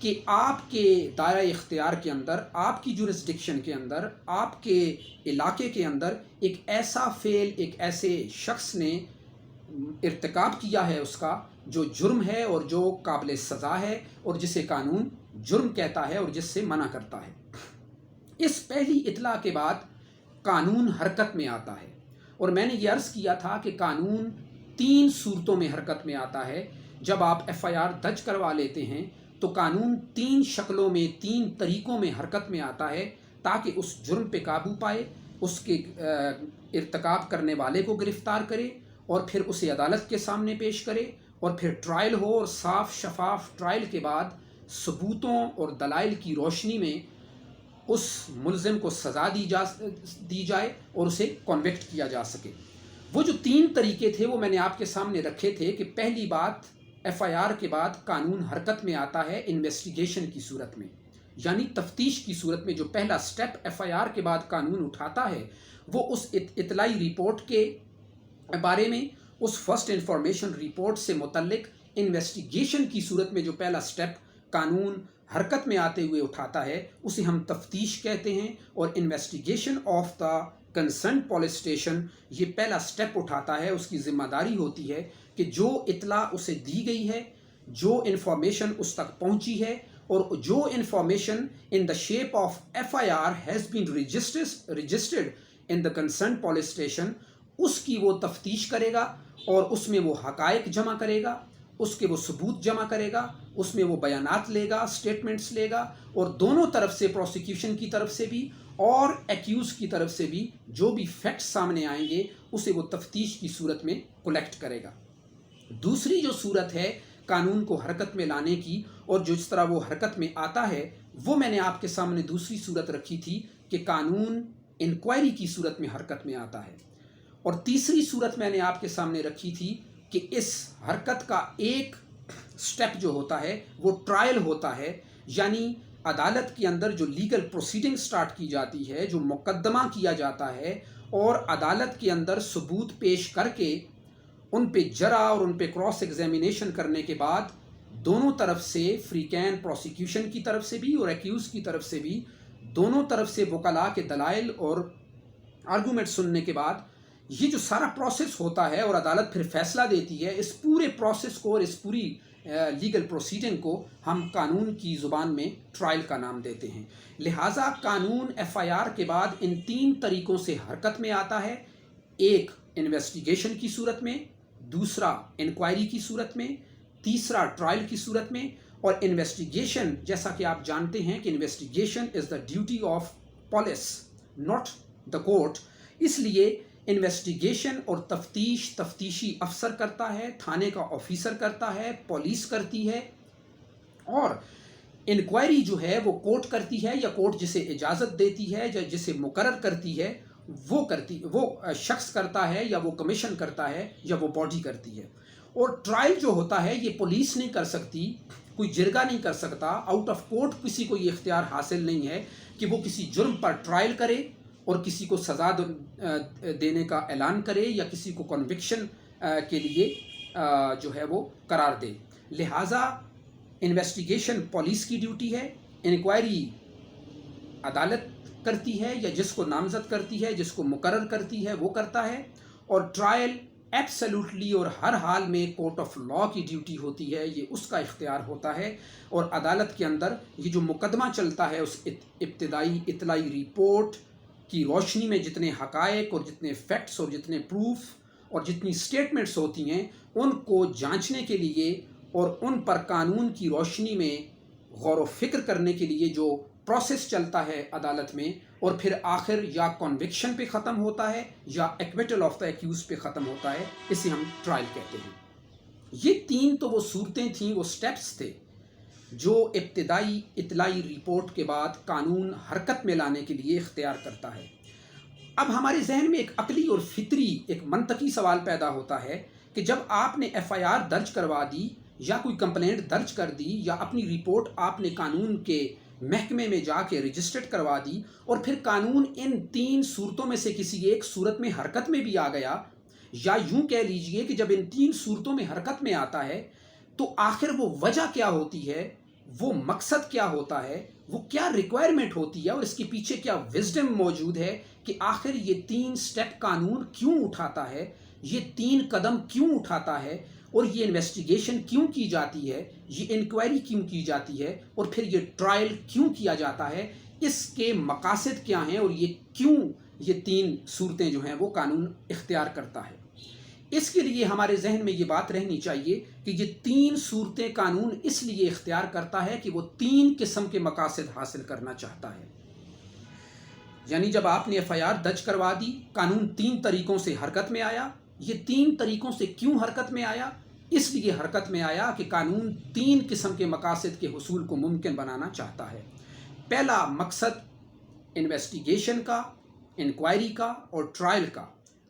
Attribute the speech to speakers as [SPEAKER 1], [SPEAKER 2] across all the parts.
[SPEAKER 1] کہ آپ کے دائرہ اختیار کے اندر، آپ کی جورسڈکشن کے اندر، آپ کے علاقے کے اندر ایک ایسا فعل، ایک ایسے شخص نے ارتکاب کیا ہے اس کا جو جرم ہے اور جو قابل سزا ہے اور جسے قانون جرم کہتا ہے اور جس سے منع کرتا ہے۔ اس پہلی اطلاع کے بعد قانون حرکت میں آتا ہے، اور میں نے یہ عرض کیا تھا کہ قانون 3 صورتوں میں حرکت میں آتا ہے۔ جب آپ ایف آئی آر درج کروا لیتے ہیں تو قانون 3 شکلوں میں، 3 طریقوں میں حرکت میں آتا ہے تاکہ اس جرم پہ قابو پائے، اس کے ارتکاب کرنے والے کو گرفتار کرے اور پھر اسے عدالت کے سامنے پیش کرے، اور پھر ٹرائل ہو، اور صاف شفاف ٹرائل کے بعد ثبوتوں اور دلائل کی روشنی میں اس ملزم کو سزا دی جائے اور اسے کنوکٹ کیا جا سکے۔ وہ جو 3 طریقے تھے وہ میں نے آپ کے سامنے رکھے تھے کہ پہلی بات، ایف آئی آر کے بعد قانون حرکت میں آتا ہے انویسٹیگیشن کی صورت میں، یعنی تفتیش کی صورت میں۔ جو پہلا سٹیپ ایف آئی آر کے بعد قانون اٹھاتا ہے وہ اس اطلاعی رپورٹ کے بارے میں، اس فرسٹ انفارمیشن رپورٹ سے متعلق انویسٹیگیشن کی صورت میں جو پہلا سٹیپ قانون حرکت میں آتے ہوئے اٹھاتا ہے اسے ہم تفتیش کہتے ہیں، اور investigation of the concerned police station یہ پہلا سٹیپ اٹھاتا ہے۔ اس کی ذمہ داری ہوتی ہے کہ جو اطلاع اسے دی گئی ہے، جو انفارمیشن اس تک پہنچی ہے، اور جو information in the shape of F I R has been registered in the concerned police station, اس کی وہ تفتیش کرے گا، اور اس میں وہ حقائق جمع کرے گا، اس کے وہ ثبوت جمع کرے گا، اس میں وہ بیانات لے گا، سٹیٹمنٹس لے گا، اور دونوں طرف سے، پروسیکیوشن کی طرف سے بھی اور ایکیوز کی طرف سے بھی جو بھی فیکٹس سامنے آئیں گے اسے وہ تفتیش کی صورت میں کلیکٹ کرے گا۔ دوسری جو صورت ہے قانون کو حرکت میں لانے کی، اور جس طرح وہ حرکت میں آتا ہے وہ میں نے آپ کے سامنے دوسری صورت رکھی تھی کہ قانون انکوائری کی صورت میں حرکت میں آتا ہے، اور تیسری صورت میں نے آپ کے سامنے رکھی تھی کہ اس حرکت کا ایک سٹیپ جو ہوتا ہے وہ ٹرائل ہوتا ہے، یعنی عدالت کے اندر جو لیگل پروسیڈنگ سٹارٹ کی جاتی ہے، جو مقدمہ کیا جاتا ہے، اور عدالت کے اندر ثبوت پیش کر کے ان پہ جرا اور ان پہ کراس ایگزامینیشن کرنے کے بعد دونوں طرف سے، فریقین پروسیکیوشن کی طرف سے بھی اور ایکیوز کی طرف سے بھی، دونوں طرف سے وکلاء کے دلائل اور آرگومنٹ سننے کے بعد یہ جو سارا پروسیس ہوتا ہے اور عدالت پھر فیصلہ دیتی ہے، اس پورے پروسیس کو اور اس پوری لیگل پروسیڈنگ کو ہم قانون کی زبان میں ٹرائل کا نام دیتے ہیں۔ لہٰذا قانون ایف آئی آر کے بعد ان 3 طریقوں سے حرکت میں آتا ہے، ایک انویسٹیگیشن کی صورت میں، دوسرا انکوائری کی صورت میں، تیسرا ٹرائل کی صورت میں۔ اور انویسٹیگیشن، جیسا کہ آپ جانتے ہیں کہ investigation is the duty of police not the court, اس لیے انویسٹیگیشن اور تفتیش تفتیشی افسر کرتا ہے، تھانے کا آفیسر کرتا ہے، پولیس کرتی ہے، اور انکوائری جو ہے وہ کورٹ کرتی ہے، یا کورٹ جسے اجازت دیتی ہے یا جسے مقرر کرتی ہے وہ شخص کرتا ہے، یا وہ کمیشن کرتا ہے، یا وہ باڈی کرتی ہے۔ اور ٹرائل جو ہوتا ہے یہ پولیس نہیں کر سکتی، کوئی جرگہ نہیں کر سکتا، آؤٹ آف کورٹ کسی کو یہ اختیار حاصل نہیں ہے کہ وہ کسی جرم پر ٹرائل کرے اور کسی کو سزا دینے کا اعلان کرے یا کسی کو کنوکشن کے لیے جو ہے وہ قرار دے۔ لہٰذا انویسٹیگیشن پولیس کی ڈیوٹی ہے، انکوائری عدالت کرتی ہے یا جس کو نامزد کرتی ہے، جس کو مقرر کرتی ہے وہ کرتا ہے، اور ٹرائل ایبسلیوٹلی اور ہر حال میں کورٹ آف لاء کی ڈیوٹی ہوتی ہے، یہ اس کا اختیار ہوتا ہے۔ اور عدالت کے اندر یہ جو مقدمہ چلتا ہے اس ابتدائی اطلاعی رپورٹ کی روشنی میں جتنے حقائق اور جتنے فیکٹس اور جتنے پروف اور جتنی سٹیٹمنٹس ہوتی ہیں ان کو جانچنے کے لیے اور ان پر قانون کی روشنی میں غور و فکر کرنے کے لیے جو پروسیس چلتا ہے عدالت میں، اور پھر آخر یا کنوکشن پہ ختم ہوتا ہے یا ایکویٹل آف دا ایکیوز پہ ختم ہوتا ہے، اسے ہم ٹرائل کہتے ہیں۔ یہ 3 تو وہ صورتیں تھیں، وہ سٹیپس تھے جو ابتدائی اطلاعی رپورٹ کے بعد قانون حرکت میں لانے کے لیے اختیار کرتا ہے۔ اب ہمارے ذہن میں ایک عقلی اور فطری ایک منطقی سوال پیدا ہوتا ہے کہ جب آپ نے ایف آئی آر درج کروا دی یا کوئی کمپلینٹ درج کر دی یا اپنی رپورٹ آپ نے قانون کے محکمے میں جا کے رجسٹرڈ کروا دی، اور پھر قانون ان 3 صورتوں میں سے کسی ایک صورت میں حرکت میں بھی آ گیا، یا یوں کہہ لیجئے کہ جب ان 3 صورتوں میں حرکت میں آتا ہے تو آخر وہ وجہ کیا ہوتی ہے، وہ مقصد کیا ہوتا ہے، وہ کیا ریکوائرمنٹ ہوتی ہے اور اس کے پیچھے کیا وزڈم موجود ہے کہ آخر یہ 3 سٹیپ قانون کیوں اٹھاتا ہے، یہ 3 قدم کیوں اٹھاتا ہے، اور یہ انویسٹیگیشن کیوں کی جاتی ہے، یہ انکوائری کیوں کی جاتی ہے، اور پھر یہ ٹرائل کیوں کیا جاتا ہے، اس کے مقاصد کیا ہیں، اور یہ کیوں یہ 3 صورتیں جو ہیں وہ قانون اختیار کرتا ہے۔ اس کے لیے ہمارے ذہن میں یہ بات رہنی چاہیے کہ یہ 3 صورتیں قانون اس لیے اختیار کرتا ہے کہ وہ 3 قسم کے مقاصد حاصل کرنا چاہتا ہے۔ یعنی جب آپ نے ایف آئی آر درج کروا دی، قانون 3 طریقوں سے حرکت میں آیا۔ یہ 3 طریقوں سے کیوں حرکت میں آیا؟ اس لیے حرکت میں آیا کہ قانون 3 قسم کے مقاصد کے حصول کو ممکن بنانا چاہتا ہے۔ پہلا مقصد انویسٹیگیشن کا، انکوائری کا اور ٹرائل کا،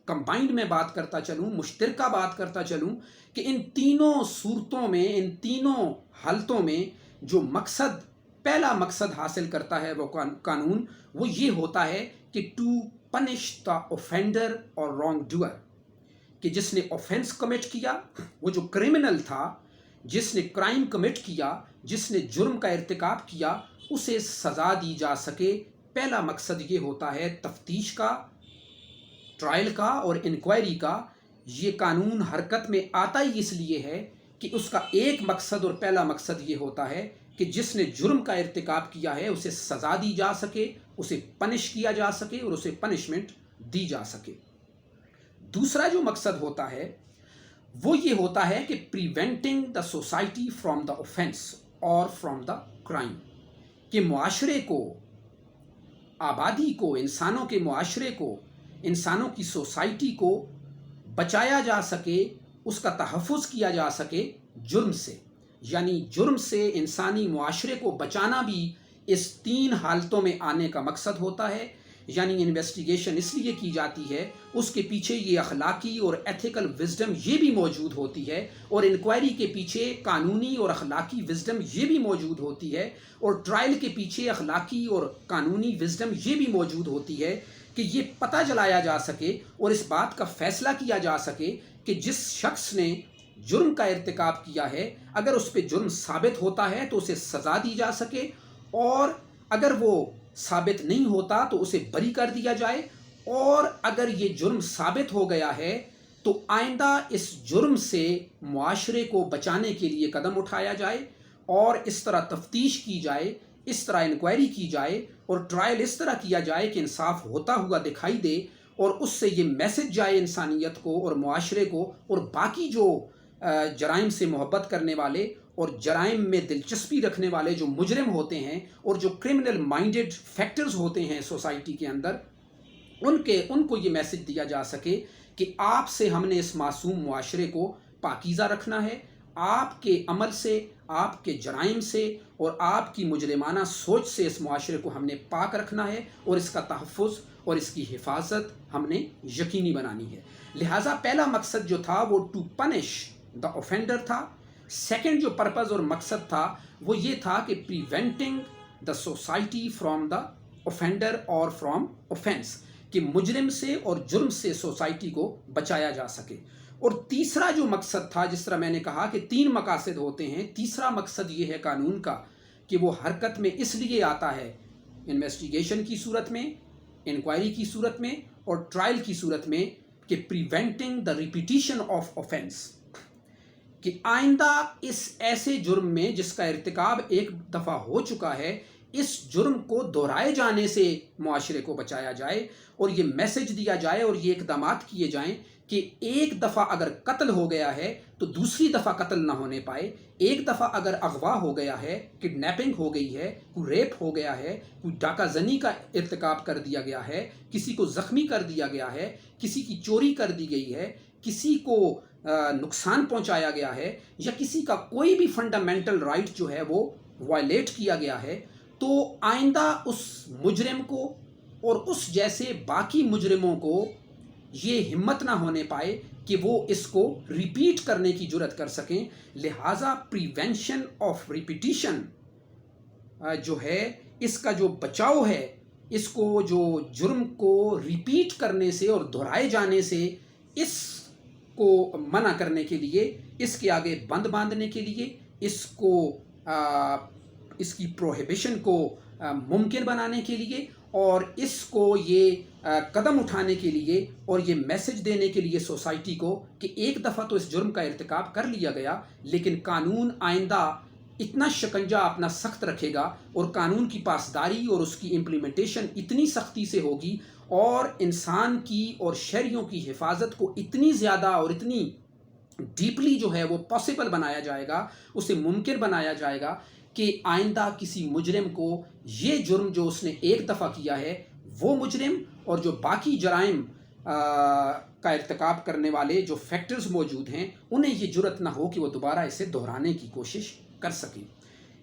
[SPEAKER 1] کمبائنڈ میں بات کرتا چلوں، مشترکہ بات کرتا چلوں کہ ان تینوں صورتوں میں، ان تینوں حالتوں میں جو مقصد، پہلا مقصد حاصل کرتا ہے وہ قانون، وہ یہ ہوتا ہے کہ ٹو پنش دا اوفینڈر اور رانگ ڈوئر، کہ جس نے اوفینس کمٹ کیا، وہ جو کرمنل تھا، جس نے کرائم کمٹ کیا، جس نے جرم کا ارتکاب کیا، اسے سزا دی جا سکے۔ پہلا مقصد یہ ہوتا ہے تفتیش کا، ٹرائل کا اور انکوائری کا۔ یہ قانون حرکت میں آتا ہی اس لیے ہے کہ اس کا ایک مقصد اور پہلا مقصد یہ ہوتا ہے کہ جس نے جرم کا ارتکاب کیا ہے اسے سزا دی جا سکے، اسے پنش کیا جا سکے اور اسے پنشمنٹ دی جا سکے۔ دوسرا جو مقصد ہوتا ہے وہ یہ ہوتا ہے کہ preventing the society from the offence اور فرام دا کرائم، کہ معاشرے کو، آبادی کو، انسانوں کے معاشرے کو، انسانوں کی سوسائٹی کو بچایا جا سکے، اس کا تحفظ کیا جا سکے جرم سے۔ یعنی جرم سے انسانی معاشرے کو بچانا بھی اس 3 حالتوں میں آنے کا مقصد ہوتا ہے۔ یعنی انویسٹیگیشن اس لیے کی جاتی ہے، اس کے پیچھے یہ اخلاقی اور ایتھیکل وزڈم یہ بھی موجود ہوتی ہے، اور انکوائری کے پیچھے قانونی اور اخلاقی وزڈم یہ بھی موجود ہوتی ہے، اور ٹرائل کے پیچھے اخلاقی اور قانونی وزڈم یہ بھی موجود ہوتی ہے کہ یہ پتہ چلایا جا سکے اور اس بات کا فیصلہ کیا جا سکے کہ جس شخص نے جرم کا ارتکاب کیا ہے، اگر اس پہ جرم ثابت ہوتا ہے تو اسے سزا دی جا سکے، اور اگر وہ ثابت نہیں ہوتا تو اسے بری کر دیا جائے، اور اگر یہ جرم ثابت ہو گیا ہے تو آئندہ اس جرم سے معاشرے کو بچانے کے لیے قدم اٹھایا جائے، اور اس طرح تفتیش کی جائے، اس طرح انکوائری کی جائے، اور ٹرائل اس طرح کیا جائے کہ انصاف ہوتا ہوا دکھائی دے، اور اس سے یہ میسج جائے انسانیت کو اور معاشرے کو اور باقی جو جرائم سے محبت کرنے والے اور جرائم میں دلچسپی رکھنے والے جو مجرم ہوتے ہیں اور جو کرمنل مائنڈڈ فیکٹرز ہوتے ہیں سوسائٹی کے اندر، ان کو یہ میسج دیا جا سکے کہ آپ سے ہم نے اس معصوم معاشرے کو پاکیزہ رکھنا ہے، آپ کے عمل سے، آپ کے جرائم سے اور آپ کی مجرمانہ سوچ سے اس معاشرے کو ہم نے پاک رکھنا ہے، اور اس کا تحفظ اور اس کی حفاظت ہم نے یقینی بنانی ہے۔ لہٰذا پہلا مقصد جو تھا وہ ٹو پنش دا اوفینڈر تھا۔ سیکنڈ جو پرپز اور مقصد تھا وہ یہ تھا کہ preventing the society from the offender اور فرام اوفینس، کہ مجرم سے اور جرم سے سوسائٹی کو بچایا جا سکے۔ اور تیسرا جو مقصد تھا، جس طرح میں نے کہا کہ 3 مقاصد ہوتے ہیں، تیسرا مقصد یہ ہے قانون کا کہ وہ حرکت میں اس لیے آتا ہے انویسٹیگیشن کی صورت میں، انکوائری کی صورت میں اور ٹرائل کی صورت میں، کہ preventing the repetition of offence, کہ آئندہ اس ایسے جرم میں جس کا ارتکاب ایک دفعہ ہو چکا ہے، اس جرم کو دہرائے جانے سے معاشرے کو بچایا جائے، اور یہ میسج دیا جائے اور یہ اقدامات کیے جائیں کہ ایک دفعہ اگر قتل ہو گیا ہے تو دوسری دفعہ قتل نہ ہونے پائے، ایک دفعہ اگر اغوا ہو گیا ہے، کڈنیپنگ ہو گئی ہے، کوئی ریپ ہو گیا ہے، کوئی ڈاکہ زنی کا ارتکاب کر دیا گیا ہے، کسی کو زخمی کر دیا گیا ہے، کسی کی چوری کر دی گئی ہے، کسی کو نقصان پہنچایا گیا ہے، یا کسی کا کوئی بھی فنڈامنٹل رائٹ جو ہے وہ وائلیٹ کیا گیا ہے، تو آئندہ اس مجرم کو اور اس جیسے باقی مجرموں کو یہ ہمت نہ ہونے پائے کہ وہ اس کو ریپیٹ کرنے کی جرات کر سکیں۔ لہٰذا پریونشن آف ریپیٹیشن جو ہے، اس کا جو بچاؤ ہے، اس کو جو جرم کو ریپیٹ کرنے سے اور دہرائے جانے سے اس کو منع کرنے کے لیے، اس کے آگے بند باندھنے کے لیے، اس کو اس کی پروہیبیشن کو ممکن بنانے کے لیے اور اس کو یہ قدم اٹھانے کے لیے اور یہ میسج دینے کے لیے سوسائٹی کو کہ ایک دفعہ تو اس جرم کا ارتکاب کر لیا گیا، لیکن قانون آئندہ اتنا شکنجہ اپنا سخت رکھے گا اور قانون کی پاسداری اور اس کی امپلیمنٹیشن اتنی سختی سے ہوگی اور انسان کی اور شہریوں کی حفاظت کو اتنی زیادہ اور اتنی ڈیپلی جو ہے وہ پاسبل بنایا جائے گا، اسے ممکن بنایا جائے گا کہ آئندہ کسی مجرم کو یہ جرم جو اس نے ایک دفعہ کیا ہے وہ مجرم اور جو باقی جرائم کا ارتکاب کرنے والے جو فیکٹرز موجود ہیں انہیں یہ جرأت نہ ہو کہ وہ دوبارہ اسے دہرانے کی کوشش کر سکیں۔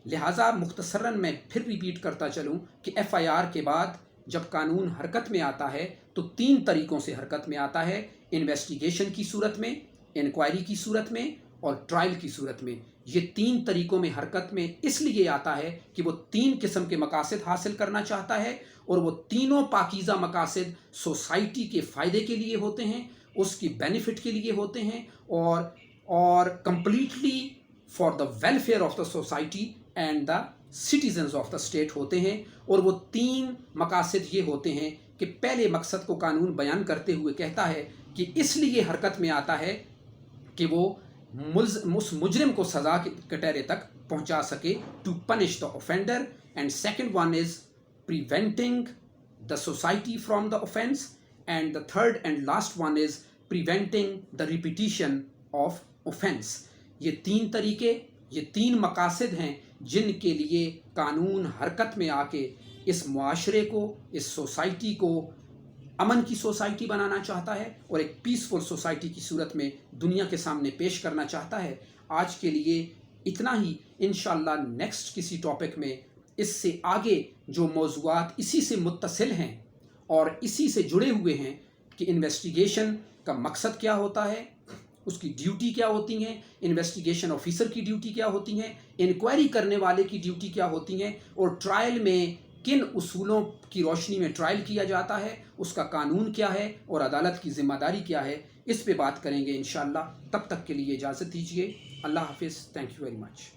[SPEAKER 1] لہٰذا مختصراً میں پھر ریپیٹ کرتا چلوں کہ ایف آئی آر کے بعد جب قانون حرکت میں آتا ہے تو 3 طریقوں سے حرکت میں آتا ہے: انویسٹیگیشن کی صورت میں، انکوائری کی صورت میں اور ٹرائل کی صورت میں۔ یہ 3 طریقوں میں حرکت میں اس لیے آتا ہے کہ وہ 3 قسم کے مقاصد حاصل کرنا چاہتا ہے اور وہ تینوں پاکیزہ مقاصد سوسائٹی کے فائدے کے لیے ہوتے ہیں، اس کی بینیفٹ کے لیے ہوتے ہیں اور completely for the welfare of the society and the citizens of the state ہوتے ہیں۔ اور وہ 3 مقاصد یہ ہوتے ہیں کہ پہلے مقصد کو قانون بیان کرتے ہوئے کہتا ہے کہ اس لیے حرکت میں آتا ہے کہ وہ اس مجرم کو سزا کے کٹہرے تک پہنچا سکے، to punish the offender، and second one is preventing the society from the offense، and the third and last one is preventing the repetition of offense۔ یہ 3 طریقے، یہ 3 مقاصد ہیں جن کے لیے قانون حرکت میں آ کے اس معاشرے کو، اس سوسائٹی کو امن کی سوسائٹی بنانا چاہتا ہے اور ایک پیسفل سوسائٹی کی صورت میں دنیا کے سامنے پیش کرنا چاہتا ہے۔ آج کے لیے اتنا ہی، انشاءاللہ نیکسٹ کسی ٹاپک میں اس سے آگے جو موضوعات اسی سے متصل ہیں اور اسی سے جڑے ہوئے ہیں کہ انویسٹیگیشن کا مقصد کیا ہوتا ہے، اس کی ڈیوٹی کیا ہوتی ہیں، انویسٹیگیشن آفیسر کی ڈیوٹی کیا ہوتی ہیں، انکوائری کرنے والے کی ڈیوٹی کیا ہوتی ہیں، اور ٹرائل میں کن اصولوں کی روشنی میں ٹرائل کیا جاتا ہے، اس کا قانون کیا ہے اور عدالت کی ذمہ داری کیا ہے، اس پہ بات کریں گے انشاءاللہ۔ تب تک کے لیے اجازت دیجیے۔ اللہ حافظ۔ Thank you very much.